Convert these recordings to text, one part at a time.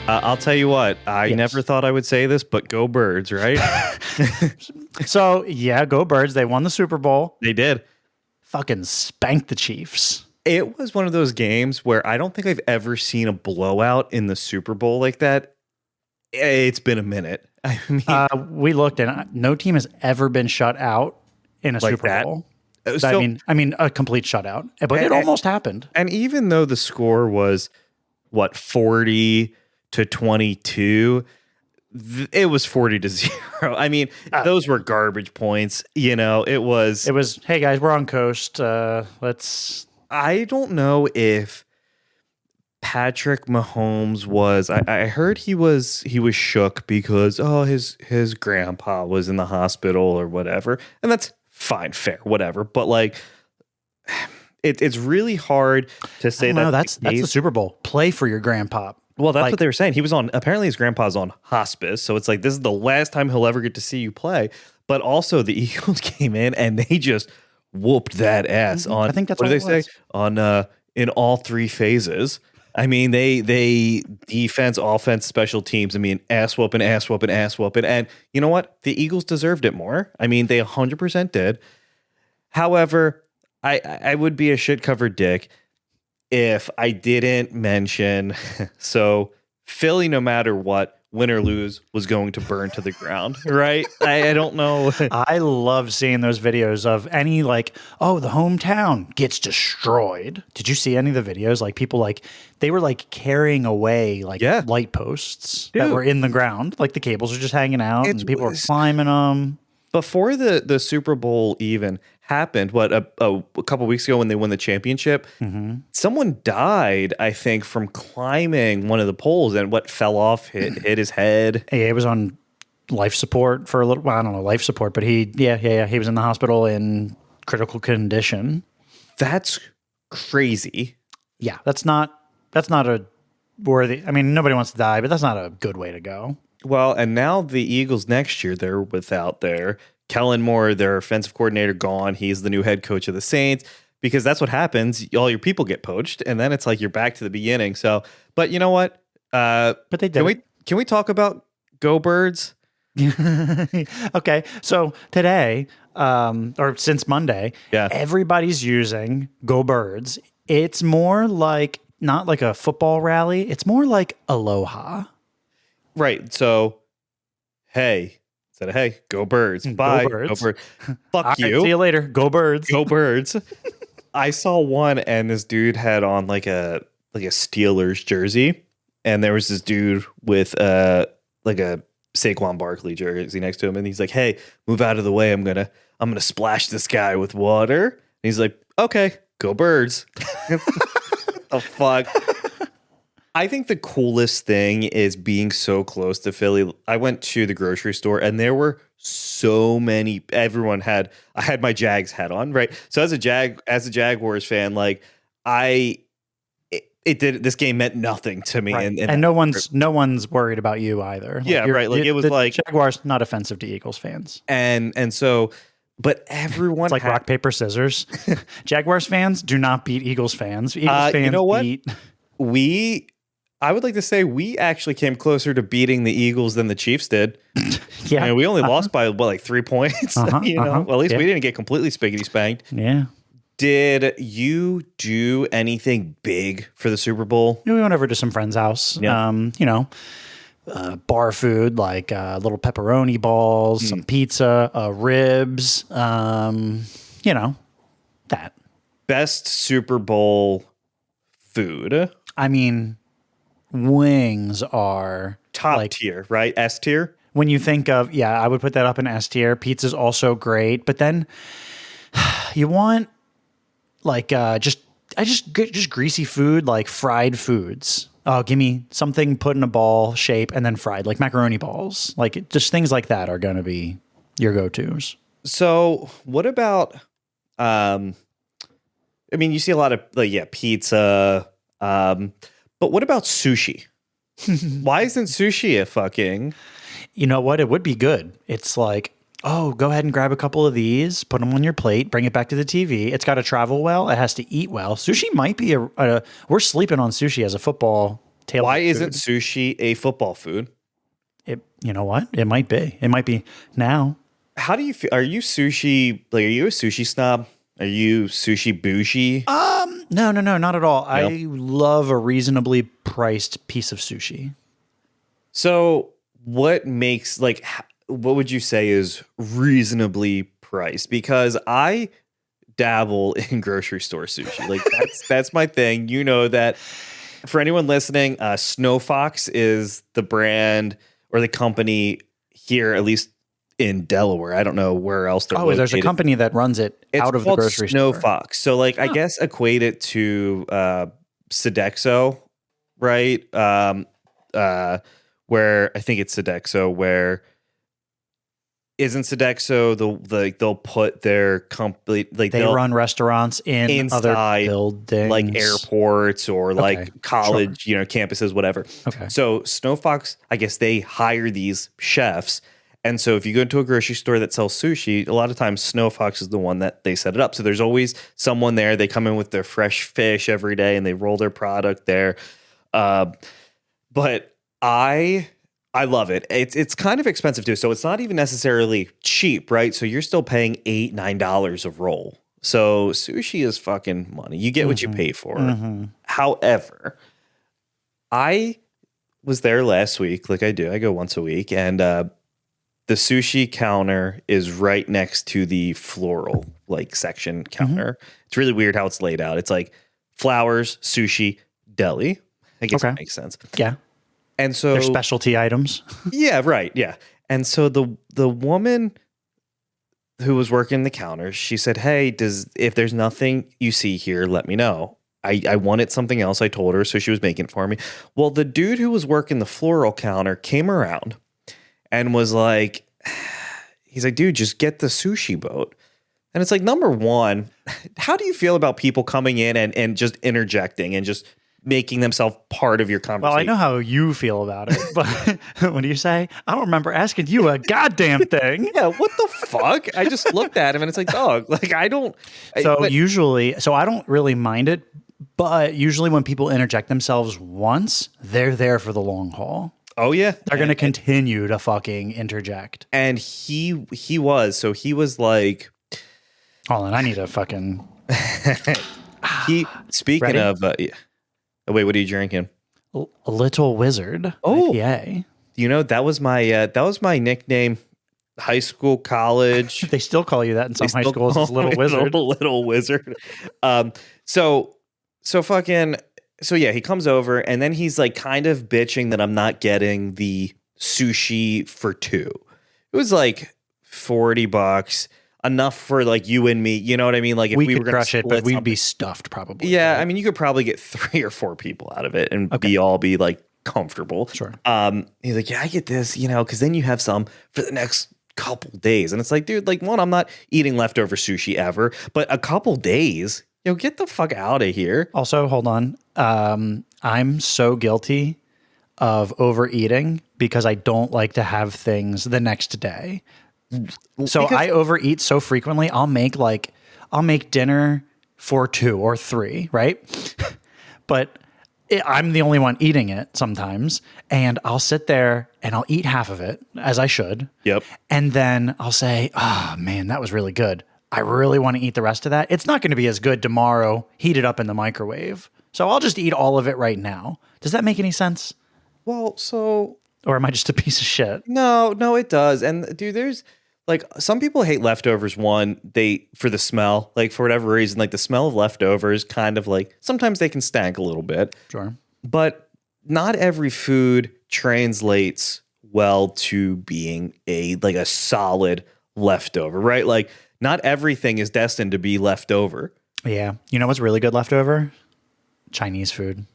I'll tell you what, I Yes. never thought I would say this, but go Birds, right? So, yeah, go Birds. They won the Super Bowl. They did. Fucking spanked the Chiefs. It was one of those games where I don't think I've ever seen a blowout in the Super Bowl like that. It's been a minute. I mean, We looked, and no team has ever been shut out in a Like Super that? Bowl. So- I mean, a complete shutout. But it And- almost happened. and even though the score was, 40-22, it was 40-0. I mean, those were garbage points. It was. It was, hey guys, we're on coast. Let's. I don't know if Patrick Mahomes was. I heard he was shook because his grandpa was in the hospital or whatever, and that's fine, fair, whatever. But like, it's really hard to say that. No, that's the Super Bowl. Play for your grandpa. Well, that's what they were saying. He was on. Apparently, his grandpa's on hospice, so it's like this is the last time he'll ever get to see you play. But also, the Eagles came in and they just whooped that ass on. I think that's what do all they it say was. on in all three phases. I mean, they defense, offense, special teams. I mean, ass whooping, ass whooping, ass whooping, and you know what? The Eagles deserved it more. I mean, they 100% did. However, I would be a shit covered dick if I didn't mention. So Philly, no matter what, win or lose, was going to burn to the ground, right? I don't know. I love seeing those videos of any the hometown gets destroyed. Did you see any of the videos? Like people they were carrying away light posts that were in the ground. Like the cables are just hanging out and people are climbing them. Before the Super Bowl even happened, a couple weeks ago when they won the championship, someone died, I think, from climbing one of the poles and fell off hit his head. Yeah, he was on life support for a little while. I don't know, life support, but he was in the hospital in critical condition. That's crazy. Yeah, that's not a worthy. I mean, nobody wants to die, but that's not a good way to go. Well, and now the Eagles next year, they're without their Kellen Moore, their offensive coordinator, gone. He's the new head coach of the Saints, because that's what happens. All your people get poached, and then it's like you're back to the beginning. So, but you know what? But they did. Can we talk about Go Birds? Okay, so today, or since Monday, everybody's using Go Birds. It's more like not like a football rally. It's more like aloha. Right. So, hey, instead of hey, go Birds. Bye. Go Birds. Go Birds. Fuck All you. right, see you later. Go Birds. Go Birds. I saw one, and this dude had on like a Steelers jersey, and there was this dude with like a Saquon Barkley jersey next to him, and he's like, "Hey, move out of the way. I'm gonna splash this guy with water." And he's like, "Okay, go Birds." The fuck. I think the coolest thing is being so close to Philly. I went to the grocery store and there were so many. I had my Jags hat on, right? So as a Jaguars fan, like this game meant nothing to me, right. and no one's worried about you either. Yeah, right. Like it was like Jaguars, not offensive to Eagles fans, and so. But everyone, it's like rock paper scissors. Jaguars fans do not beat Eagles fans. Eagles fans, you know what? beat. I would like to say we actually came closer to beating the Eagles than the Chiefs did. Yeah, I mean, we only lost by like 3 points. Well, at least we didn't get completely spiggity spanked. Yeah. Did you do anything big for the Super Bowl? We went over to some friend's house. Yeah. Bar food like little pepperoni balls, some pizza, ribs. That. Best Super Bowl food. I mean, wings are top tier, right? S tier. When you think of, I would put that up in S tier. Pizza's also great, but then you want just greasy food, like fried foods. Oh, give me something put in a ball shape and then fried, like macaroni balls. Like just things like that are going to be your go-tos. So what about, you see a lot of pizza, but what about sushi? Why isn't sushi a fucking... You know what? It would be good. It's like, oh, go ahead and grab a couple of these, put them on your plate, bring it back to the TV. It's got to travel well. It has to eat well. Sushi might be we're sleeping on sushi as a football Why tailored isn't food. sushi a football food? You know what? It might be. It might be now. How do you feel? Are you sushi? Like, are you a sushi snob? Are you sushi bougie? No, not at all. No? I love a reasonably priced piece of sushi. So, what makes like? What would you say is reasonably priced? Because I dabble in grocery store sushi. Like that's my thing. You know that. For anyone listening, Snow Fox is the brand or the company here, at least in Delaware. I don't know where else they're located. There's a company that runs it out of the called grocery Snow store. Fox. So, like, I guess equate it to Sodexo, right? Where I think it's Sodexo. Where isn't Sodexo they'll put their company like They run restaurants in inside other buildings, like airports or Okay, like college, campuses, whatever. Okay. So Snow Fox, I guess they hire these chefs. And so if you go into a grocery store that sells sushi, a lot of times Snow Fox is the one that they set it up. So there's always someone there. They come in with their fresh fish every day and they roll their product there. But I love it. It's kind of expensive too. So it's not even necessarily cheap, right? So you're still paying $8-9 a roll. So sushi is fucking money. You get what you pay for. However, I was there last week, like I do. I go once a week, and the sushi counter is right next to the floral like section counter. It's really weird how it's laid out. It's like flowers, sushi, deli. I guess it makes sense. Yeah. And so They're specialty items. yeah, right. Yeah. And so the woman who was working the counter, she said, "Hey, if there's nothing you see here, let me know." I wanted something else. I told her, so she was making it for me. Well, the dude who was working the floral counter came around and was like, he's like, "Dude, just get the sushi boat." And it's like, number one, how do you feel about people coming in and just interjecting and just making themselves part of your conversation? Well, I know how you feel about it, but what do you say? I don't remember asking you a goddamn thing. Yeah, what the fuck? I just looked at him and it's like, dog, like I don't. I don't really mind it, but usually when people interject themselves once, they're there for the long haul. Oh yeah, They're going to continue to fucking interject. And he was like, hold on, I need a fucking. Speaking Ready? of. Wait, what are you drinking? A Little Wizard. Oh, IPA. That was my nickname. High school, college. They still call you that in some high schools. It's Little Wizard. Little Wizard. So yeah, he comes over and then he's like kind of bitching that I'm not getting the sushi for two. It was like $40, enough for like you and me. You know what I mean? Like if we were could gonna crush it, but we'd something. be stuffed probably. Yeah, right? I mean, you could probably get 3 or 4 people out of it and Okay. be like comfortable. Sure. He's like, yeah, I get this, because then you have some for the next couple days, and it's like, dude, like one, I'm not eating leftover sushi ever, but a couple days, get the fuck out of here. Also, hold on. I'm so guilty of overeating because I don't like to have things the next day. So I overeat so frequently. I'll make dinner for 2 or 3, right? But I'm the only one eating it sometimes, and I'll sit there and I'll eat half of it, as I should. Yep. And then I'll say, "Oh man, that was really good. I really want to eat the rest of that. It's not going to be as good tomorrow. Heat it up in the microwave. So I'll just eat all of it right now." Does that make any sense? Well, so Or am I just a piece of shit? no, it does. And dude, there's like some people hate leftovers. One, for the smell, like for whatever reason, like the smell of leftovers kind of like sometimes they can stank a little bit. Sure. But not every food translates well to being a solid leftover, right? Like not everything is destined to be leftover. Yeah. You know what's really good leftover? Chinese food.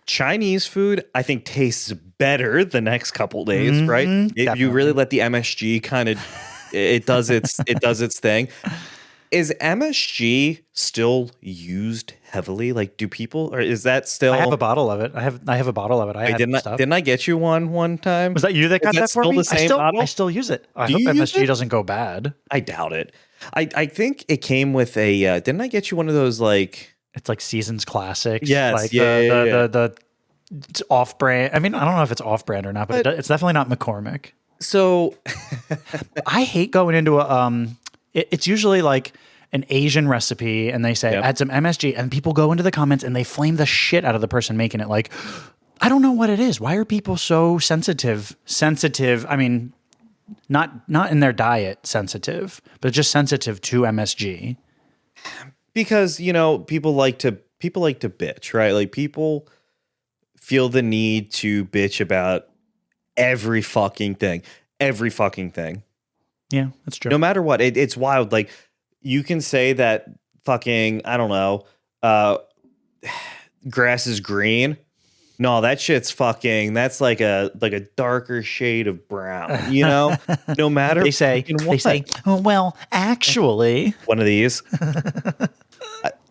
Chinese food, I think, tastes better the next couple days, right? If you really let the MSG kind of, it does its thing. Is MSG still used heavily? Like, do people, or is that still? I have a bottle of it. I have a bottle of it. Didn't I get you one time? Was that you that got that for still me? the same bottle? I still use it. I Do hope you use MSG it? doesn't go bad. I doubt it. I think it came with a. Didn't I get you one of those like? It's like Seasons Classics. Yes, Like yeah. the It's off-brand. I mean, I don't know if it's off-brand or not, but it's definitely not McCormick. So I hate going into it's usually like an Asian recipe and they say add some MSG and people go into the comments and they flame the shit out of the person making it. Like, I don't know what it is. Why are people so sensitive? I mean, not in their diet sensitive, but just sensitive to MSG. Because, people like to bitch, right? Like people feel the need to bitch about every fucking thing. Yeah, that's true. No matter what, it's wild. Like you can say that fucking, I don't know, grass is green. No, that shit's fucking, that's like a darker shade of brown, no matter. They say, oh, well, actually. One of these.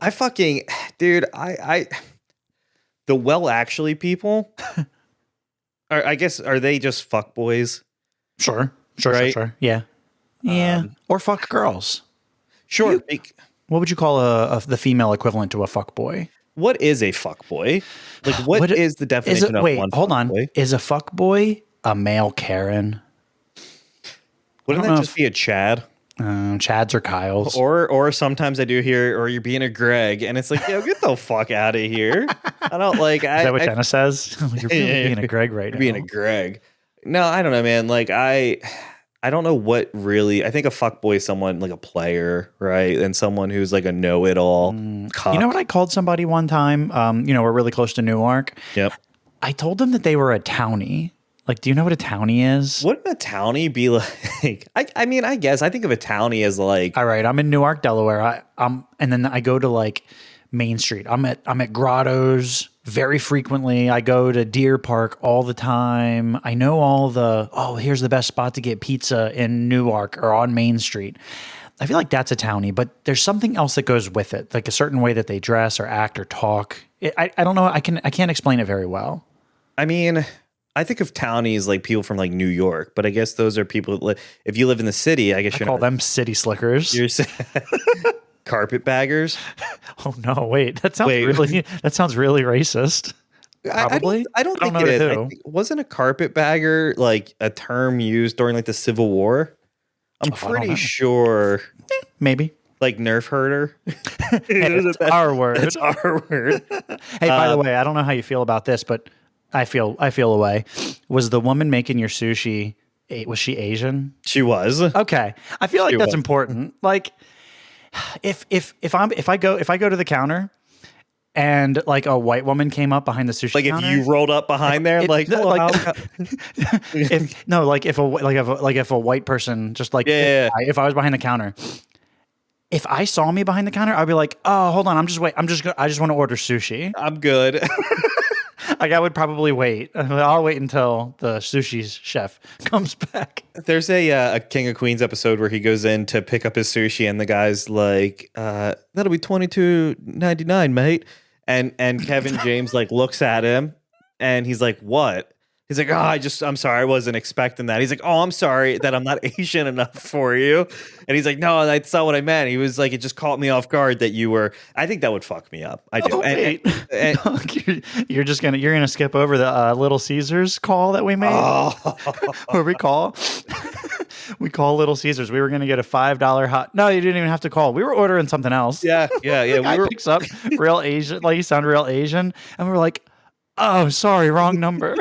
I fucking, dude, the well, actually people, I guess, are they just fuck boys? Sure. Right? Sure. Yeah. Yeah. Or fuck girls. Sure. What would you call the female equivalent to a fuck boy? What is a fuck boy? Like, what is the definition of one hold fuck on. boy? Is a fuck boy a male Karen? Wouldn't that just be a Chad? Chads or Kyles. Or sometimes I do hear, or you're being a Greg, and it's like, yo, get the fuck out of here. I don't like. Is that what Jenna says? You're really being a Greg right now. Being a Greg. No, I don't know, man. Like I don't know what really. I think a fuckboy is someone like a player, right? And someone who's like a know-it-all. You know what I called somebody one time? We're really close to Newark. Yep. I told them that they were a townie. Like, do you know what a townie is? Wouldn't a townie be like? I mean, I guess I think of a townie as like. All right, I'm in Newark, Delaware. And then I go to like Main Street. I'm at Grotto's very frequently. I go to Deer Park all the time. I know all here's the best spot to get pizza in Newark or on Main Street. I feel like that's a townie, but there's something else that goes with it, like a certain way that they dress or act or talk. I don't know. I can't explain it very well. I mean, I think of townies like people from like New York, but I guess those are people. If you live in the city, I guess you call them city slickers. You're carpetbaggers. Oh no! Wait, that sounds really racist. Probably. I don't think it is. Wasn't a carpetbagger like a term used during like the Civil War? I'm pretty sure. Maybe. Like nerf herder. It's our word. It's our word. Hey, by the way, I don't know how you feel about this, but I feel away. Was the woman making your sushi? Was she Asian? She was. Okay, I feel like that's important. Like, if I go to the counter and like a white woman came up behind the sushi counter, if you rolled up behind there, if a white person just like if I was behind the counter. If I saw me behind the counter, I'd be like, "Oh, hold on, I just want to order sushi. I'm good." Like I would probably wait. I'll wait until the sushi chef comes back. There's a King of Queens episode where he goes in to pick up his sushi, and the guy's like, "That'll be $22.99, mate." And Kevin James like looks at him, and he's like, "What?" He's like, I'm sorry, I wasn't expecting that. He's like, "Oh, I'm sorry that I'm not Asian enough for you." And he's like, "No, that's not what I meant." He was like, "It just caught me off guard that you were." I think that would fuck me up. I do. You're gonna skip over the Little Caesars call that we made, where we call Little Caesars. We were gonna get a $5 hot. No, you didn't even have to call. We were ordering something else. Yeah. We picks up real Asian, like you sound real Asian, and we were like, "Oh, sorry, wrong number."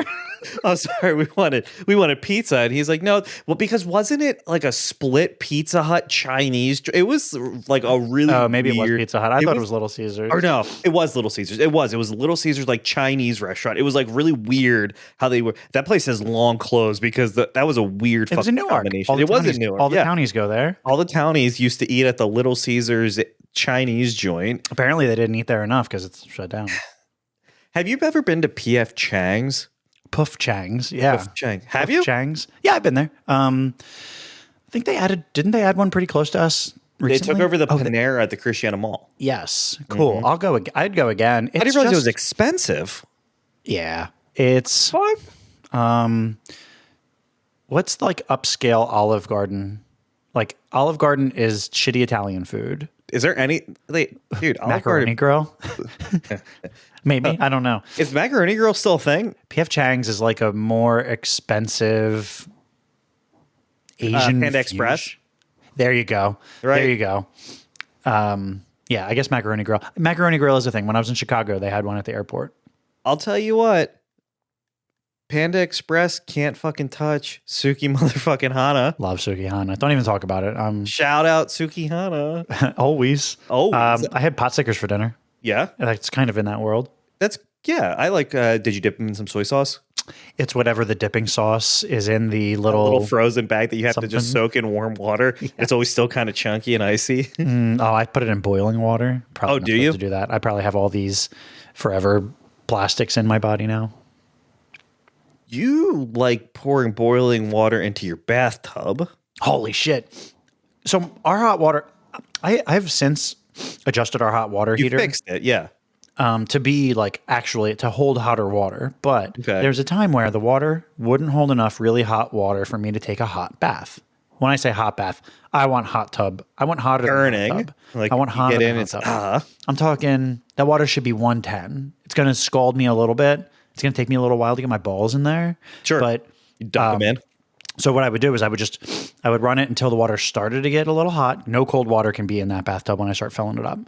Oh, sorry. We wanted pizza, and he's like, "No, well, because wasn't it like a split Pizza Hut Chinese? It was like a really maybe weird, it was Pizza Hut. I thought it was Little Caesars. Or no, it was Little Caesars. It was Little Caesars like Chinese restaurant. It was like really weird how they were. That place has long closed because that was a weird. It was in Newark. Combination. It was in Newark. All the townies go there. All the townies used to eat at the Little Caesars Chinese joint. Apparently, they didn't eat there enough because it's shut down. Have you ever been to PF Chang's? Puff Chang's, yeah. Puff Chang. Have you? Chang's, yeah, I've been there. I think didn't they add one pretty close to us recently? They took over the Panera at the Christiana Mall. Yes, cool. Mm-hmm. I'd go again. I didn't realize it was expensive. Yeah, it's what? What's like upscale Olive Garden? Like Olive Garden is shitty Italian food. Is there any like, dude? Macaroni Grill? Maybe. I don't know. Is Macaroni Grill still a thing? P.F. Chang's is like a more expensive Asian Panda Express. There you go. Right. There you go. Yeah, I guess Macaroni Grill. Macaroni Grill is a thing. When I was in Chicago, they had one at the airport. I'll tell you what. Panda Express can't fucking touch Suki motherfucking Hana. Love Sukihana. Don't even talk about it. Shout out Suki Hana. Always. Always. I had pot stickers for dinner. Yeah. That's kind of in that world. Yeah. I like, did you dip them in some soy sauce? It's whatever the dipping sauce is in the A little little frozen bag that you have to just something. soak in warm water. Yeah. It's always still kind of chunky and icy. I put it in boiling water. Probably not do supposed you? to do that? I probably have all these forever plastics in my body now. You like pouring boiling water into your bathtub. Holy shit. So our hot water, I've since adjusted our hot water You heater fixed it, yeah. to be like actually to hold hotter water. But there's a time where the water wouldn't hold enough really hot water for me to take a hot bath. When I say hot bath, I want hot tub. I want hotter Burning. than hot tub. Like I want you hotter get than in, hot it's tub. I'm talking that water should be 110. It's going to scald me a little bit. It's going to take me a little while to get my balls in there. Sure. But you dump them in. so what I would do is I would run it until the water started to get a little hot. No cold water can be in that bathtub when I start filling it up.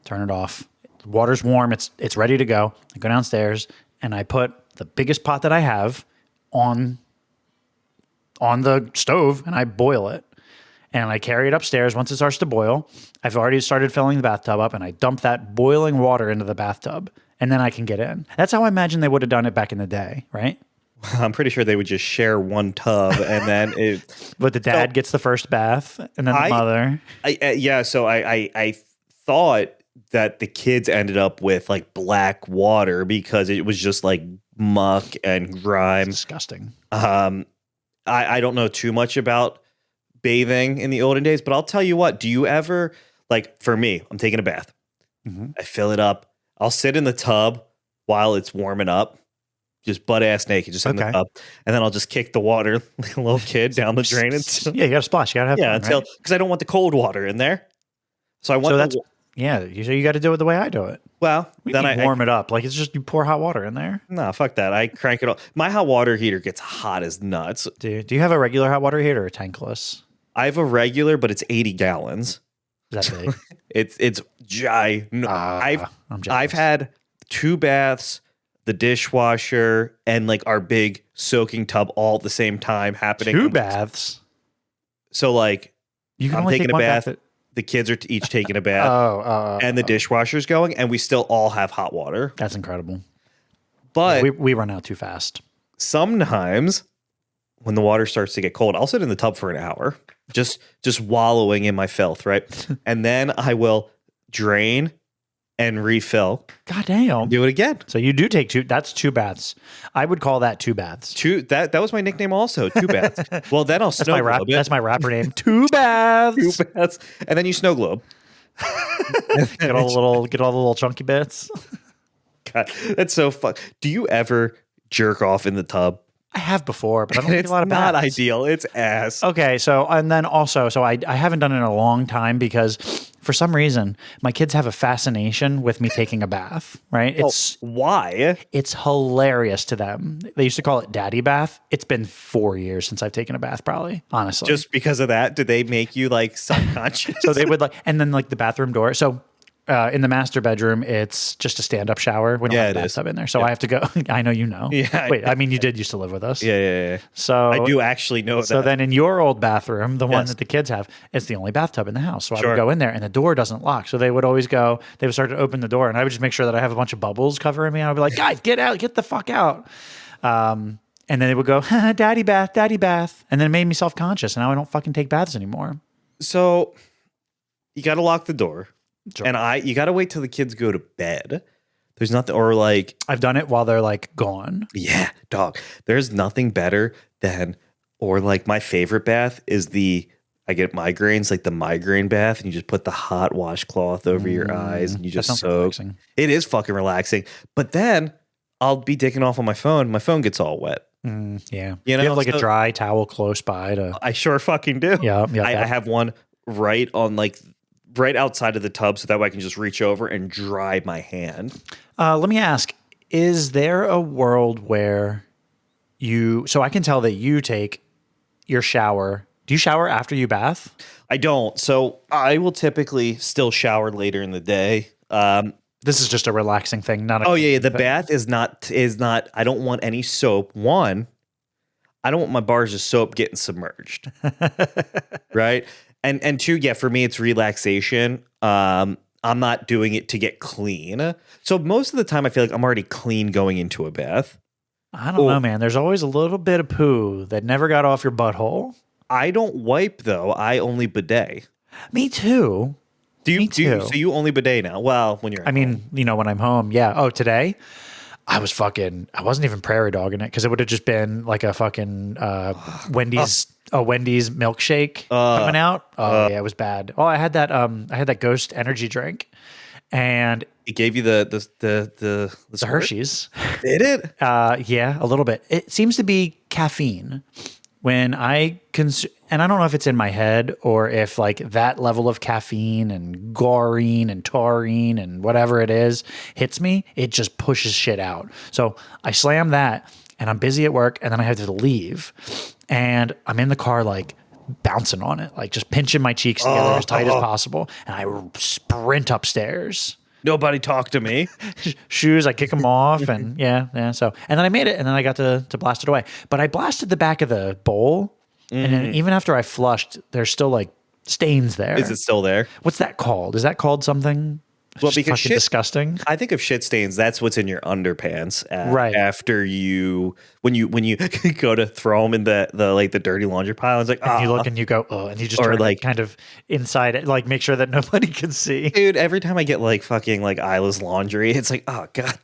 Turn it off. The water's warm. It's ready to go. I go downstairs and I put the biggest pot that I have on the stove and I boil it. And I carry it upstairs once it starts to boil. I've already started filling the bathtub up and I dump that boiling water into the bathtub and then I can get in. That's how I imagine they would have done it back in the day, right? I'm pretty sure they would just share one tub and then it. But the dad gets the first bath and then the mother. So I thought that the kids ended up with like black water because it was just like muck and grime. It's disgusting. I don't know too much about bathing in the olden days, but I'll tell you what, do you ever, like for me, I'm taking a bath. Mm-hmm. I fill it up. I'll sit in the tub while it's warming up, just butt ass naked, just in the tub. And then I'll just kick the water like a little kid down the drain. Yeah, you got to splash. You got to have fun, until, because I don't want the cold water in there. So I want you got to do it the way I do it. Well, then I warm it up. Like it's just you pour hot water in there. No, fuck that. I crank it off. My hot water heater gets hot as nuts. Do you have a regular hot water heater or a tankless? I have a regular, but it's 80 gallons. Is that big? it's I've had 2 baths, the dishwasher, and like our big soaking tub all at the same time happening. 2 baths. So like you can I'm only taking take a one bath. bath The kids are each taking a bath. And the dishwasher's going, and we still all have hot water. That's incredible. But we run out too fast. Sometimes when the water starts to get cold, I'll sit in the tub for an hour, just wallowing in my filth, right? And then I will drain and refill. God damn. Do it again. So you do take 2. That's 2 baths. I would call that 2 baths. That was my nickname also, 2 baths. Well, then I'll snow globe it. That's my rapper name. 2 baths. 2 baths. And then you snow globe. Get all the little chunky bits. God, that's so fun. Do you ever jerk off in the tub? I have before, but I don't think a lot of It's not baths. ideal. It's ass. Okay, so and then also, I haven't done it in a long time because for some reason my kids have a fascination with me taking a bath. Right? Why? It's hilarious to them. They used to call it daddy bath. It's been 4 years since I've taken a bath, probably. Honestly, just because of that, did they make you like self-conscious? So they would like, and then like the bathroom door. So in the master bedroom, it's just a stand-up shower. We don't have a bathtub in there, so I have to go. I know you know. Yeah. Wait, I mean, you did used to live with us. Yeah. So I do actually know that. So then in your old bathroom, the one that the kids have, it's the only bathtub in the house. So I would go in there and the door doesn't lock. So they would always they would start to open the door and I would just make sure that I have a bunch of bubbles covering me. And I'd be like, guys, get out, get the fuck out. And then they would go, daddy bath. And then it made me self-conscious. And now I don't fucking take baths anymore. So you got to lock the door. Sure. And you got to wait till the kids go to bed. There's nothing, or like I've done it while they're like gone. Yeah, dog. There's nothing better than, or like my favorite bath is I get migraines, like the migraine bath, and you just put the hot washcloth over your eyes and you just soak. Relaxing. It is fucking relaxing. But then I'll be dicking off on my phone. My phone gets all wet. Yeah. You know, you have like a dry towel close by to. I sure fucking do. Yeah. I have one right right outside of the tub so that way I can just reach over and dry my hand. Let me ask, is there a world where so I can tell that you take your shower. Do you shower after you bath? I don't. So I will typically still shower later in the day. This is just a relaxing thing, not a Oh yeah, the bath is not I don't want any soap. One, I don't want my bars of soap getting submerged. Right? And two, yeah, for me it's relaxation. I'm not doing it to get clean. So most of the time I feel like I'm already clean going into a bath. I don't know, man. There's always a little bit of poo that never got off your butthole. I don't wipe though. I only bidet. Me too. Me too. So you only bidet now? Well, when you're at home. When I'm home, yeah. Oh, today I wasn't even prairie dogging it because it would have just been like a fucking Wendy's milkshake coming out. Oh yeah, it was bad. Oh, I had that Ghost energy drink, and it gave you the Hershey's. Did it? Yeah, a little bit. It seems to be caffeine when I consume, and I don't know if it's in my head or if like that level of caffeine and guarine and taurine and whatever it is hits me, it just pushes shit out. So I slam that and I'm busy at work and then I have to leave and I'm in the car like bouncing on it, like just pinching my cheeks together as tight as possible. And I sprint upstairs. Nobody talk to me. Shoes, I kick them off, and yeah. So, and then I made it, and then I got to blast it away. But I blasted the back of the bowl, and then even after I flushed, there's still like stains there. Is it still there? What's that called? Is that called something? Well, because fucking disgusting. I think of shit stains. That's what's in your underpants, right after when you go to throw them in the dirty laundry pile. It's like and you look and you go, oh, and you just try to kind of inside it, like make sure that nobody can see. Dude, every time I get like fucking like eyeless laundry, it's like, oh god,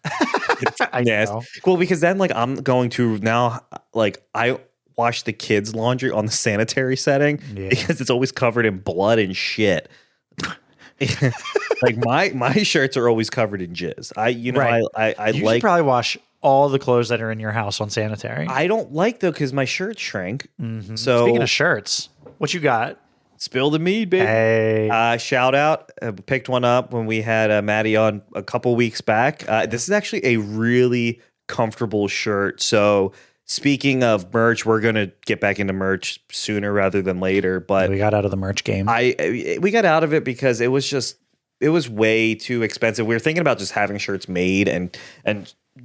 I know. Well, because then like I'm going to now like I wash the kids' laundry on the sanitary setting because it's always covered in blood and shit. Like my shirts are always covered in jizz. I you should probably wash all the clothes that are in your house on sanitary. I don't like though because my shirts shrink. Mm-hmm. So speaking of shirts, what you got? Spill the mead, baby. Hey. Shout out. Picked one up when we had Maddie on a couple weeks back. This is actually a really comfortable shirt. So speaking of merch, we're going to get back into merch sooner rather than later. But we got out of the merch game. We got out of it because it was way too expensive. We were thinking about just having shirts made and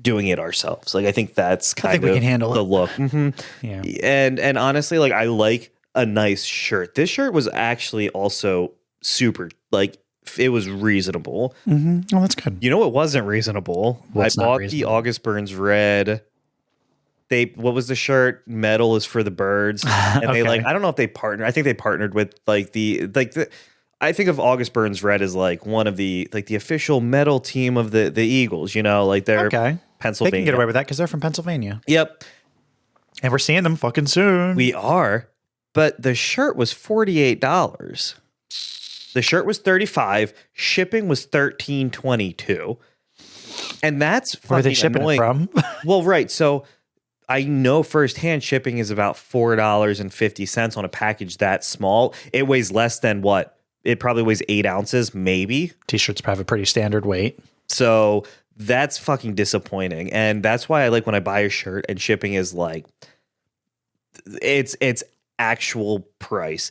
doing it ourselves. Like I think that's kind of we can handle the look. Mm-hmm. Yeah. And honestly, like I like a nice shirt. This shirt was actually also super, like it was reasonable. Mm-hmm. Oh, that's good. You know, it wasn't reasonable. I bought the August Burns Red. What was the shirt? Metal is for the birds. And okay. I don't know if they partnered. I think they partnered with I think of August Burns Red as like one of the official metal team of the Eagles, you know, like they're Pennsylvania. They can get away with that because they're from Pennsylvania. Yep. And we're seeing them fucking soon. We are. But the shirt was $48. The shirt was $35. Shipping was $13.22. And that's fucking Where are they shipping annoying. it from? Well, right. So I know firsthand shipping is about $4.50 on a package that small. It weighs less than what? It probably weighs 8 ounces, maybe. T-shirts have a pretty standard weight. So that's fucking disappointing. And that's why I like when I buy a shirt and shipping is like, it's actual price.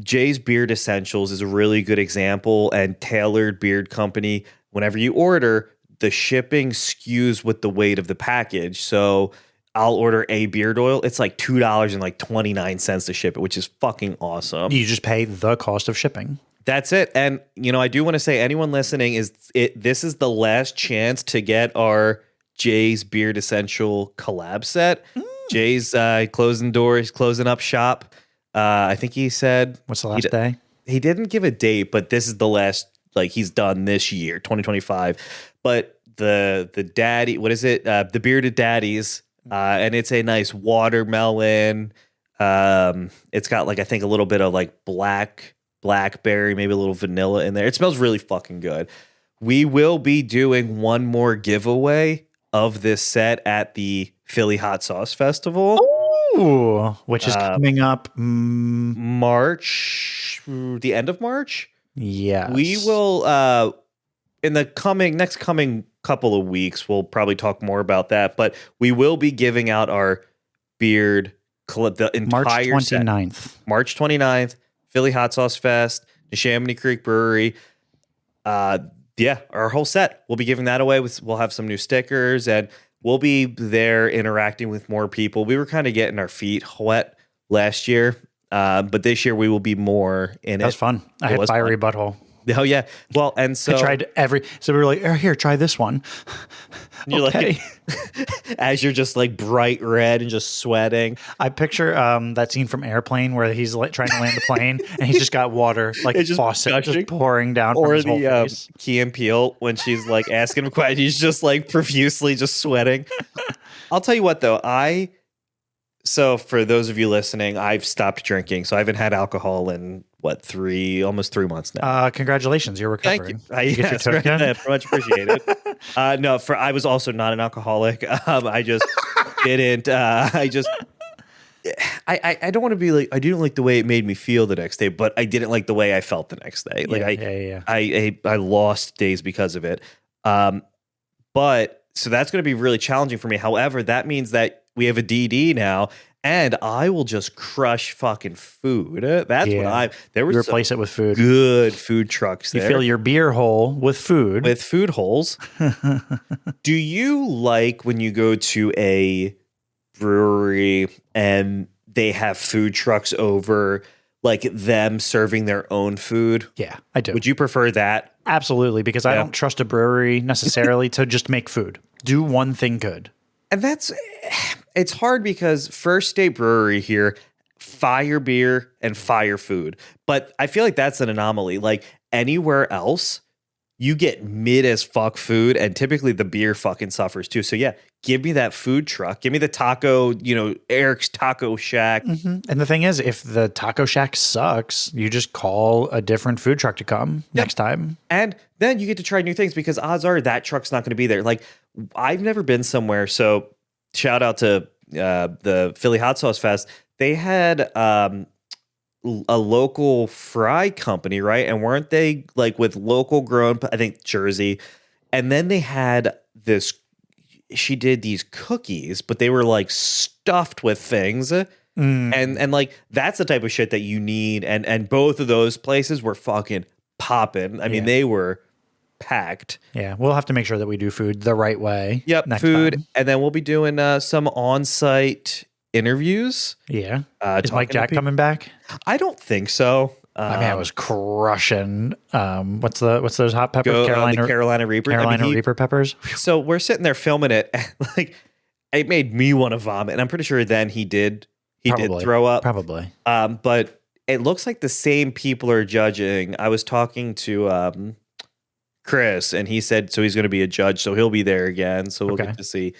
Jay's Beard Essentials is a really good example, and Tailored Beard Company, whenever you order, the shipping skews with the weight of the package. So I'll order a beard oil. It's like $2.29 to ship it, which is fucking awesome. You just pay the cost of shipping. That's it. And, you know, I do want to say anyone listening this is the last chance to get our Jay's Beard Essential collab set. Jay's closing doors, closing up shop. I think he said... What's the last day? He didn't give a date, but this is the last, like, he's done this year, 2025. But the daddy, what is it? The Bearded Daddies. And it's a nice watermelon. It's got, like, I think a little bit of, like, blackberry, maybe a little vanilla in there. It smells really fucking good. We will be doing one more giveaway of this set at the Philly Hot Sauce Festival. Ooh, which is coming up March, the end of March. Yes. We will in the next coming couple of weeks, we'll probably talk more about that, but we will be giving out our beard the entire March set. 29th. March 29th, Philly Hot Sauce Fest, Neshaminy Creek Brewery. Yeah, our whole set. We'll be giving that away. We'll have some new stickers, and we'll be there interacting with more people. We were kind of getting our feet wet last year, but this year we will be more in it. That was fun. I had fiery butthole. Oh yeah. Well, and so I tried so we were like, oh, here, try this one. And you're like, as you're just like bright red and just sweating. I picture that scene from Airplane where he's like trying to land the plane and he's just got water like It's just faucet gushing. just pouring down Or from his whole the face. Key and Peele when she's like asking him quiet, he's just like profusely just sweating. I'll tell you what though, so for those of you listening, I've stopped drinking, so I haven't had alcohol in almost 3 months now. Congratulations, you're recovering. Thank you. Yes, right, much appreciated. No, I was also not an alcoholic. I just didn't. I don't want to be like, I didn't like the way it made me feel the next day, but I didn't like the way I felt the next day. Like I lost days because of it. But so that's going to be really challenging for me. However, that means that we have a DD now, and I will just crush fucking food. That's what there was replace it with food. Good food trucks there. You fill your beer hole with food. With food holes. Do you like when you go to a brewery and they have food trucks over, like them serving their own food? Yeah, I do. Would you prefer that? Absolutely, because I don't trust a brewery necessarily to just make food. Do one thing good. And it's hard because First State Brewery here, fire beer and fire food. But I feel like that's an anomaly. Like anywhere else, you get mid as fuck food, and typically the beer fucking suffers too. So yeah, give me that food truck. Give me the taco, Eric's Taco Shack. Mm-hmm. And the thing is, if the taco shack sucks, you just call a different food truck to come next time. And then you get to try new things because odds are that truck's not going to be there. Like I've never been somewhere. So shout out to the Philly Hot Sauce Fest. They had a local fry company, right? And weren't they like with local grown, I think Jersey. And then they had she did these cookies, but they were like stuffed with things. And like, that's the type of shit that you need. And both of those places were fucking popping. I mean, they were packed. Yeah, we'll have to make sure that we do food the right way. Yep, next food. time. And then we'll be doing some on-site interviews. Yeah. Is Mike Jack coming back? I don't think so. My man was crushing. What's those hot peppers? The Carolina Reaper. Reaper peppers. So we're sitting there filming it. And like, it made me want to vomit. And I'm pretty sure then he did throw up. Probably. But it looks like the same people are judging. I was talking to Chris, and he said so he's going to be a judge, so he'll be there again. So we'll get to see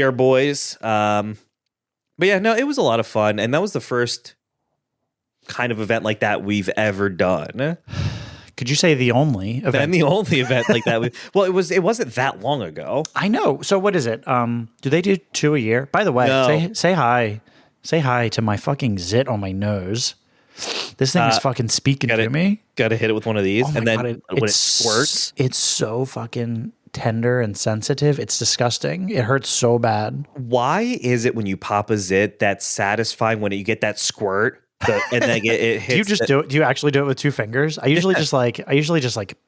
our boys. But yeah, no, it was a lot of fun, and that was the first kind of event like that we've ever done. Could you say the only event? And the only event like that. Well, it wasn't that long ago. I know. So what is it? Do they do 2 a year? By the way, No. say hi. Say hi to my fucking zit on my nose. This thing is fucking speaking to me. Got to hit it with one of these, and then when it squirts, it's so fucking tender and sensitive. It's disgusting. It hurts so bad. Why is it when you pop a zit that's satisfying when you get that squirt? And then it hits. Do you just do it? Do you actually do it with 2 fingers? I usually just like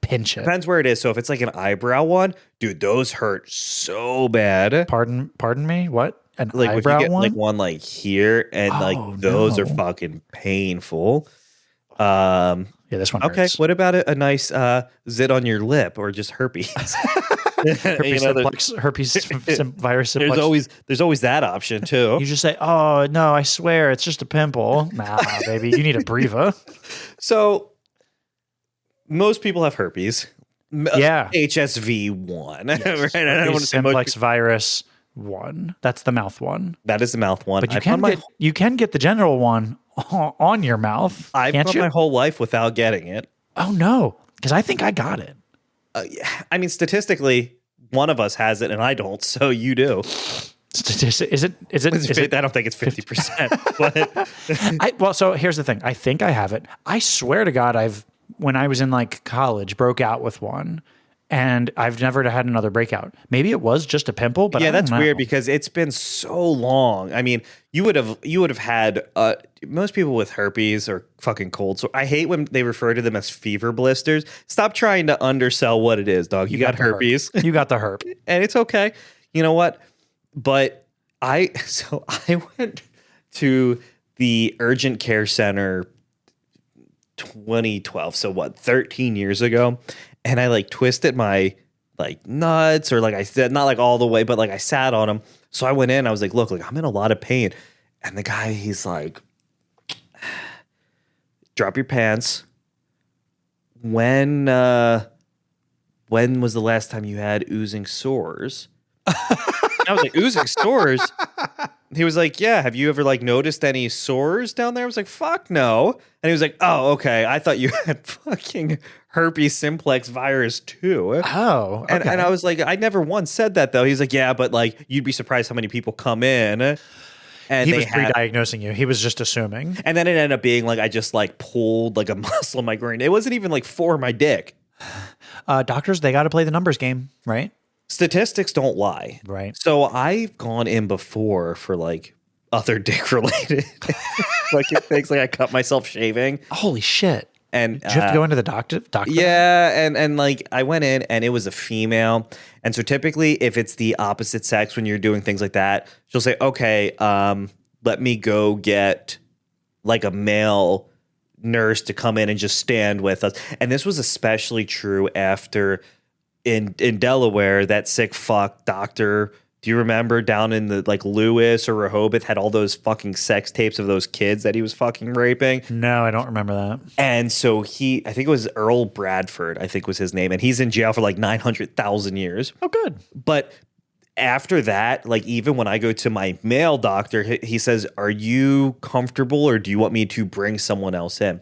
pinch it. Depends where it is. So if it's like an eyebrow one, dude, those hurt so bad. Pardon me. What? An Like if eyebrow you get one? like one like here, and like those are fucking painful. Yeah, this one hurts. Okay, what about a nice zit on your lip or just herpes? Herpes virus simplex. There's always that option too. You just say, "Oh no, I swear it's just a pimple." Nah, baby, you need a Breva. So most people have herpes. Yeah, HSV1. Yes. Right? I don't want to say simplex virus 1. That's the mouth one. That is the mouth one. But you can get the general one on your mouth. I've gone my whole life without getting it. Oh no, because I think I got it. I mean, statistically, one of us has it, and I don't. So you do. Is it? I don't think it's 50%. But well, so here's the thing. I think I have it. I swear to God, I've when I was in like college, broke out with one, and I've never had another breakout. Maybe it was just a pimple, but Yeah, I don't that's know. weird because it's been so long. I mean, you would have had most people with herpes or fucking cold. So I hate when they refer to them as fever blisters. Stop trying to undersell what it is, dog. You got the herp. herpes, You got the herp. and it's okay. You know what? But I went to the urgent care center 2012. So what, 13 years ago, and I like twisted my like nuts, or like I said, not like all the way, but like I sat on them. So I went in, I was like, look, like I'm in a lot of pain. And the guy, he's like, drop your pants. When was the last time you had oozing sores? I was like, oozing sores? He was like, yeah, have you ever like noticed any sores down there? I was like, fuck no. And he was like, oh, okay. I thought you had fucking herpes simplex virus too. Oh, okay. And I was like, I never once said that though. He's like, yeah, but like you'd be surprised how many people come in. And he they was had, pre-diagnosing you. He was just assuming. and then it ended up being like I just like pulled like a muscle in my groin. It wasn't even like for my dick. Doctors, they got to play the numbers game, right? Statistics don't lie. Right. So I've gone in before for like other dick related like things, like I cut myself shaving. Holy shit. And Did you have to go into the doctor? yeah, and like I went in and it was a female. And so typically if it's the opposite sex when you're doing things like that, she'll say, okay, let me go get like a male nurse to come in and just stand with us. And this was especially true after in Delaware, that sick fuck doctor. Do you remember down in the like Lewis or Rehoboth had all those fucking sex tapes of those kids that he was fucking raping? No, I don't remember that. And so I think it was Earl Bradford, I think was his name. And he's in jail for like 900,000 years. Oh, good. But after that, like even when I go to my male doctor, he says, are you comfortable or do you want me to bring someone else in?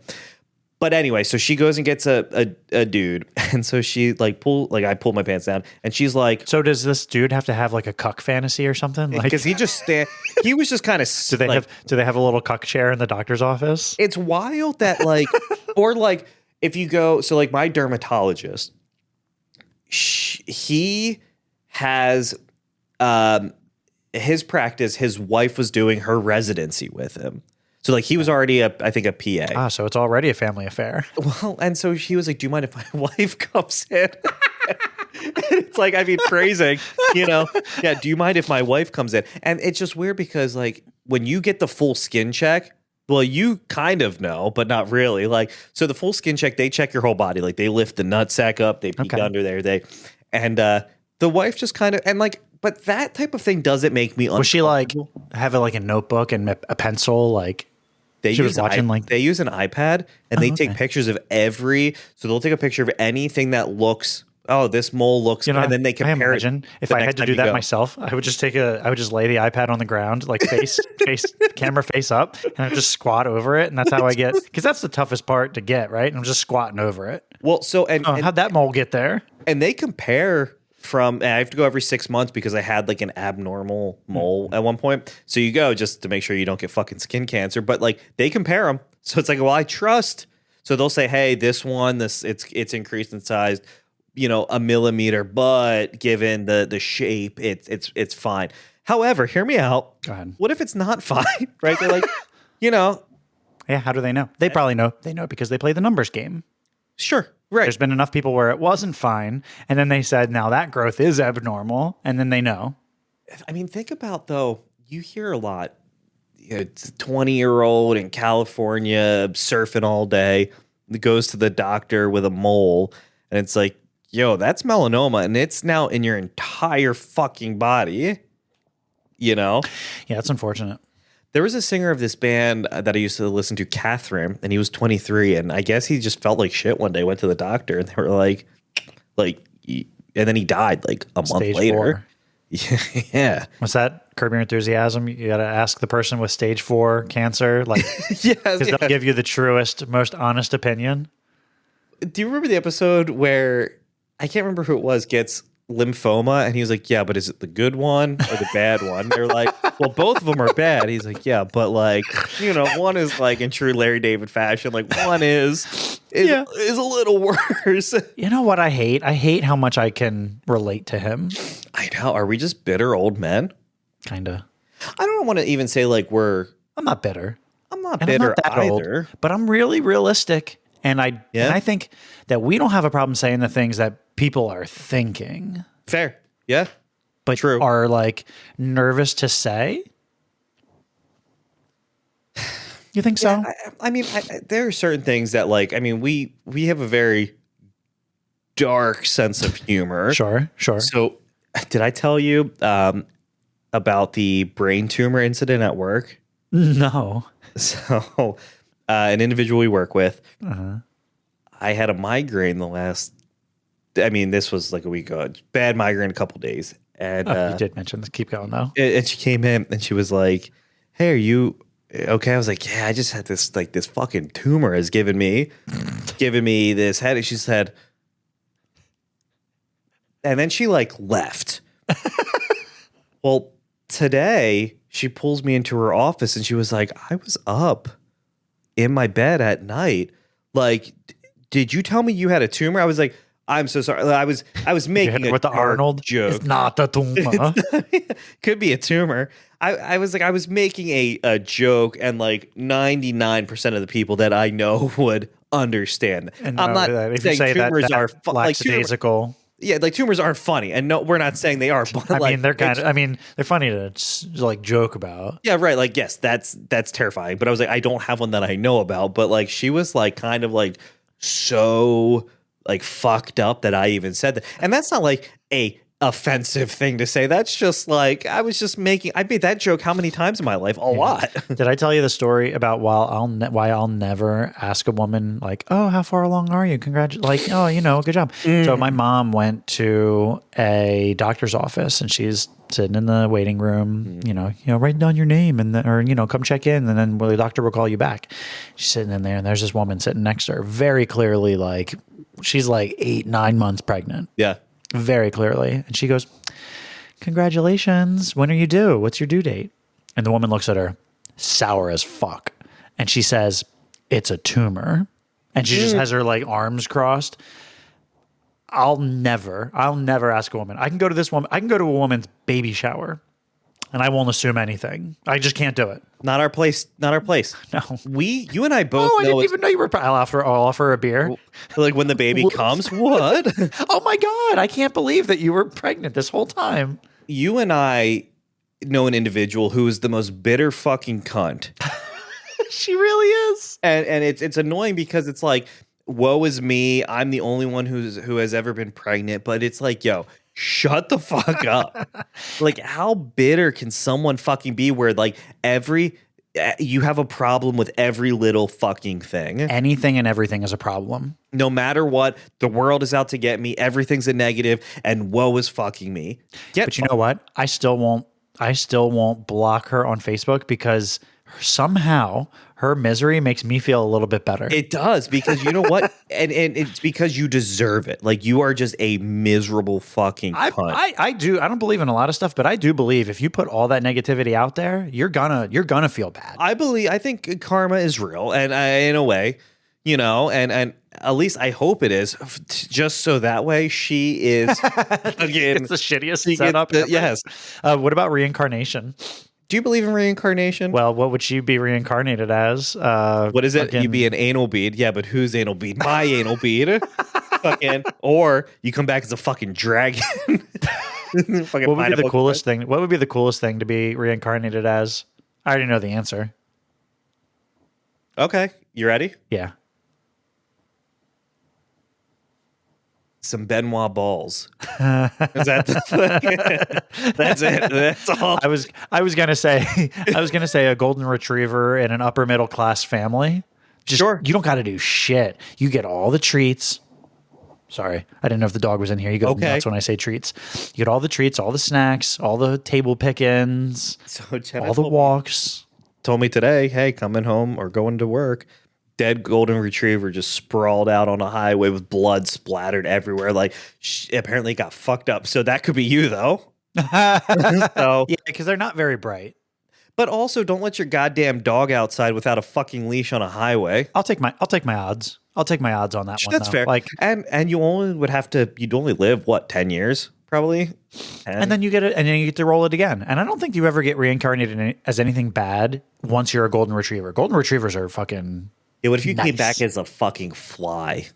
But anyway, so she goes and gets a dude. And so she I pulled my pants down and she's like, So does this dude have to have like a cuck fantasy or something? Like, because he was just kind of, do they have a little cuck chair in the doctor's office? it's wild that like, or like if you go, so like my dermatologist, he has, his practice, his wife was doing her residency with him. So like he was already I think a PA. Ah, so it's already a family affair. Well, and so he was like, do you mind if my wife comes in? It's like, I mean, phrasing, you know, yeah. Do you mind if my wife comes in? And it's just weird because like when you get the full skin check, well, you kind of know, but not really. Like, so the full skin check, they check your whole body. Like they lift the nutsack up, they peek under there, and the wife just kind of, and like, but that type of thing doesn't make me uncomfortable. Was she like have like a notebook and a pencil? Like They she use was watching they use an iPad and they take pictures of so they'll take a picture of anything that looks, oh, this mole looks, you know, and then they compare it. If I had to do that myself, I would just lay the iPad on the ground, like camera face up, and I just squat over it, and that's how I get, because that's the toughest part to get, right? I'm just squatting over it. Well, so and how'd that mole get there? And they compare and I have to go every 6 months because I had like an abnormal mole at one point. So you go just to make sure you don't get fucking skin cancer. But like they compare them, so it's like, well, I trust. So they'll say, hey, this one, it's increased in size, you know, a millimeter, but given the shape, it's fine. However, hear me out. Go ahead. What if it's not fine? Right? They're like, you know, yeah. How do they know? They probably know. They know because they play the numbers game. sure, right. There's been enough people where it wasn't fine, and then they said, now that growth is abnormal, and then they know. I mean, think about, though, you hear a lot. It's a 20-year-old in California surfing all day, goes to the doctor with a mole, and it's like, yo, that's melanoma, and it's now in your entire fucking body, you know? Yeah, it's unfortunate. There was a singer of this band that I used to listen to, Catherine, and he was 23, and I guess he just felt like shit one day, went to the doctor, and they were like, and then he died like a month later. 4. Yeah. What's that? Curb Your Enthusiasm? You got to ask the person with stage 4 cancer, like, Yes, because they'll give you the truest, most honest opinion. Do you remember the episode where, I can't remember who it was, gets lymphoma, and he was like, yeah, but is it the good one or the bad one? They're like, well, both of them are bad. He's like, yeah, but like, one is like in true Larry David fashion. Like one is Yeah. is a little worse. You know what I hate? I hate how much I can relate to him. I know. Are we just bitter old men? Kinda. I don't want to even say like I'm not bitter. I'm not And bitter I'm not that either. old, but I'm really realistic. And I think that we don't have a problem saying the things that people are thinking. Fair. Yeah. But True. are like nervous to say. You think so? Yeah, I mean, there are certain things that like, I mean, we have a very dark sense of humor. Sure. So did I tell you about the brain tumor incident at work? No. So an individual we work with, I had a migraine this was like a week ago, bad migraine a couple days. And You did mention this. Keep going though. and she came in and she was like, hey, are you okay? I was like, yeah, I just had this fucking tumor has given me this headache. She said, and then she like left. Well, today she pulls me into her office and she was like, I was up in my bed at night. Like, did you tell me you had a tumor? I was like, I'm so sorry. I was making a with the dark Arnold joke. It's not a tumor. Could be a tumor. I was like, I was making a joke, and like 99% of the people that I know would understand. And I'm not if you saying say tumors that are like lackadaisical. yeah, like tumors aren't funny, and no, we're not saying they are. But I like, mean, they're kind of. I mean, they're funny to like joke about. yeah, right. Like, yes, that's terrifying. But I was like, I don't have one that I know about. But like, she was like, kind of like so like fucked up that I even said that, and that's not like a offensive thing to say. That's just like I made that joke how many times in my life? A lot. Did I tell you the story about why I'll never ask a woman like, oh, how far along are you? Congratulations. Like, oh, good job. So my mom went to a doctor's office and she's sitting in the waiting room, write down your name or come check in. And then the doctor will call you back. She's sitting in there and there's this woman sitting next to her, very clearly, like she's like 8-9 months pregnant. Yeah. Very clearly. And she goes, congratulations. When are you due? What's your due date? And the woman looks at her, sour as fuck. And she says, it's a tumor. And she just has her like arms crossed. I'll never ask a woman. I can go to a woman's baby shower and I won't assume anything. I just can't do it. Not our place. Not our place. No. You and I both I didn't even know you were. I'll offer a beer. Like when the baby comes, what? Oh my God. I can't believe that you were pregnant this whole time. You and I know an individual who is the most bitter fucking cunt. She really is. And it's annoying because it's like, woe is me. I'm the only one who has ever been pregnant. But it's like, yo, shut the fuck up. Like, how bitter can someone fucking be where like you have a problem with every little fucking thing? Anything and everything is a problem. No matter what, the world is out to get me. Everything's a negative, and woe is fucking me. But you know what? I still won't block her on Facebook because somehow her misery makes me feel a little bit better. It does, because you know what? and it's because you deserve it. Like, you are just a miserable fucking cunt. I don't believe in a lot of stuff, but I do believe if you put all that negativity out there, you're gonna feel bad. I think karma is real, and in a way, and at least I hope it is, just so that way she is again. It's the shittiest setup. Yes. What about reincarnation? Do you believe in reincarnation? Well, what would she be reincarnated as? What is it? You'd be an anal bead. Yeah, but whose anal bead? My anal bead. Fucking, or you come back as a fucking dragon. What would be the coolest thing? What would be the coolest thing to be reincarnated as? I already know the answer. Okay, you ready? Yeah. Some Benoit balls. Is that the thing? That's it. That's all. I was gonna say a golden retriever in an upper middle class family. Sure. You don't got to do shit. You get all the treats. Sorry, I didn't know if the dog was in here. You go nuts when I say treats. You get all the treats, all the snacks, all the table pick-ins, all the walks. Told me today, hey, coming home or going to work, dead golden retriever just sprawled out on a highway with blood splattered everywhere. Like, apparently got fucked up. So that could be you, though. So yeah, because they're not very bright. But also, don't let your goddamn dog outside without a fucking leash on a highway. I'll take my odds. I'll take my odds on that one. That's though. fair. Like, and you only would have to. You'd only live what 10 years, probably. 10? and then you get it, and then you get to roll it again. And I don't think you ever get reincarnated as anything bad once you're a golden retriever. Golden retrievers are fucking. Yeah, what if you came nice. back as a fucking fly